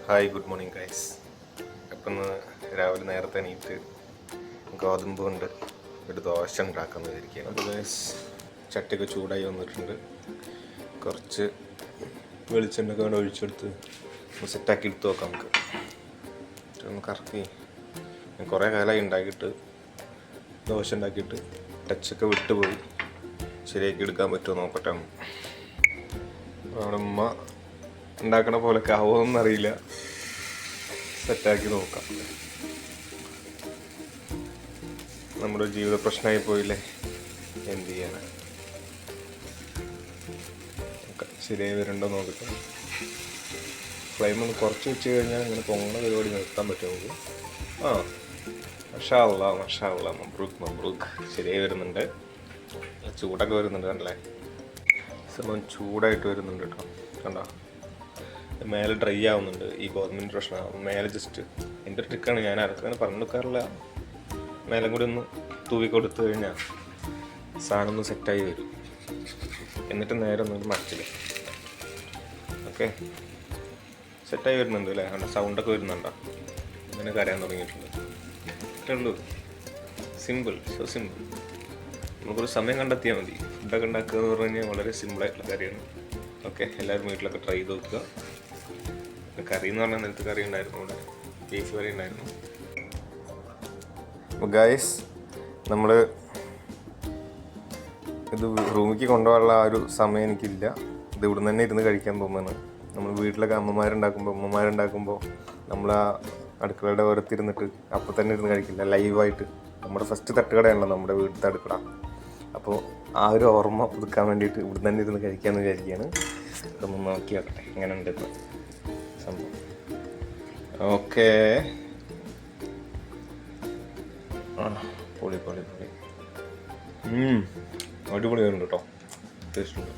Hi, good morning guys. അപ്പം ഇന്ന് രാവിലെ നേരത്തെ എണീറ്റ് ഗോതമ്പ് കൊണ്ട് ഒരു ദോശ ഉണ്ടാക്കാമെന്ന് വിചാരിക്കുകയാണ്. അപ്പോൾ ഗൈസ് ചട്ടിയൊക്കെ ചൂടായി വന്നിട്ടുണ്ട്. കുറച്ച് വെളിച്ചെണ്ണയൊക്കെ വേണ്ട ഒഴിച്ചെടുത്ത് സെറ്റാക്കി എടുത്ത് നോക്കാം. ഒന്ന് കറക്കി കുറേ കാലമായി ഉണ്ടാക്കിയിട്ട് ദോശ ഉണ്ടാക്കിയിട്ട് ടച്ചൊക്കെ വിട്ടുപോയി. ശരിയാക്കി എടുക്കാൻ പറ്റുമോ നോക്കട്ടെ. അവിടെ ഉമ്മ ഉണ്ടാക്കണ പോലൊക്കെ ആവുമെന്നറിയില്ല. സെറ്റാക്കി നോക്കാം. നമ്മുടെ ജീവിത പ്രശ്നമായി പോയില്ലേ, എന്ത് ചെയ്യാനാ. ശരിയായി വരുന്നുണ്ടോ നോക്കട്ടെ. ഫ്ലെയിം ഒന്ന് കുറച്ച് വെച്ച് കഴിഞ്ഞാൽ ഇങ്ങനെ പൊങ്ങണ പരിപാടി നിർത്താൻ പറ്റുമോ നമുക്ക്? ആ, മഷാ അല്ലാ, മബ്രൂക്ക്. ശരിയായി വരുന്നുണ്ട്. ചൂടൊക്കെ വരുന്നുണ്ട്, കണ്ടല്ലേ? സംഭവം ചൂടായിട്ട് വരുന്നുണ്ട് കേട്ടോ. കണ്ടോ, മേലെ ഡ്രൈ ആവുന്നുണ്ട്. ഈ ഗോതമ്പിൻ്റെ പ്രശ്നമാണ്. മേലെ ജസ്റ്റ് എൻ്റെ ട്രിക്കാണ്, ഞാൻ ആർക്കും പറഞ്ഞു കൊടുക്കാറില്ല. മേലെ കൂടി ഒന്ന് തൂവി കൊടുത്തു കഴിഞ്ഞാൽ സാധനം ഒന്ന് സെറ്റായി വരും. എന്നിട്ട് നേരെ ഒന്നും മറിച്ചില്ല. ഓക്കെ, സെറ്റായി വരുന്നുണ്ട് അല്ലേ? കണ്ട സൗണ്ടൊക്കെ വരുന്നുണ്ടോ? അങ്ങനെ കരയാൻ തുടങ്ങിയിട്ടുണ്ട്. ഇത്രേ ഉള്ളൂ. Simple, so simple. നമുക്കൊരു സമയം കണ്ടെത്തിയാൽ മതി. ഫുഡൊക്കെ ഉണ്ടാക്കുക എന്ന് പറഞ്ഞു കഴിഞ്ഞാൽ വളരെ സിമ്പിളായിട്ടുള്ള കാര്യമാണ്. ഓക്കെ, എല്ലാവരും വീട്ടിലൊക്കെ ട്രൈ ചെയ്ത് നോക്കുക. കറി എന്ന് പറഞ്ഞാൽ നേരത്തെ കറി ഉണ്ടായിരുന്നു, ഇവിടെ ബീഫ് കറി ഉണ്ടായിരുന്നു. അപ്പോൾ ഗൈസ്, നമ്മൾ ഇത് റൂമിലേക്ക് കൊണ്ടുപോകാനുള്ള ആ ഒരു സമയം എനിക്കില്ല. ഇത് ഇവിടെ നിന്ന് തന്നെ ഇരുന്ന് കഴിക്കാൻ തോന്നുന്നു. നമ്മൾ വീട്ടിലൊക്കെ അമ്മമാരുണ്ടാക്കുമ്പോൾ നമ്മൾ ആ അടുക്കളയുടെ ഓരത്തിരുന്നിട്ട് അപ്പോൾ തന്നെ ഇരുന്ന് കഴിക്കില്ല, ലൈവായിട്ട്. നമ്മുടെ ഫസ്റ്റ് തട്ടുകടയാണല്ലോ നമ്മുടെ വീട്ടിലത്തെ അടുക്കള. അപ്പോൾ ആ ഒരു ഓർമ്മ പുതുക്കാൻ വേണ്ടിയിട്ട് ഇവിടെ തന്നെ ഇരുന്ന് കഴിക്കാമെന്ന് വിചാരിക്കുകയാണ്. ഇതൊന്ന് നോക്കി നോക്കട്ടെ എങ്ങനെ ഉണ്ടെന്ന് സംഭവം. ഓക്കേ, പൊളി അടിപൊളി വരുന്നുണ്ട് കേട്ടോ. ടേസ്റ്റ് ഉണ്ട്.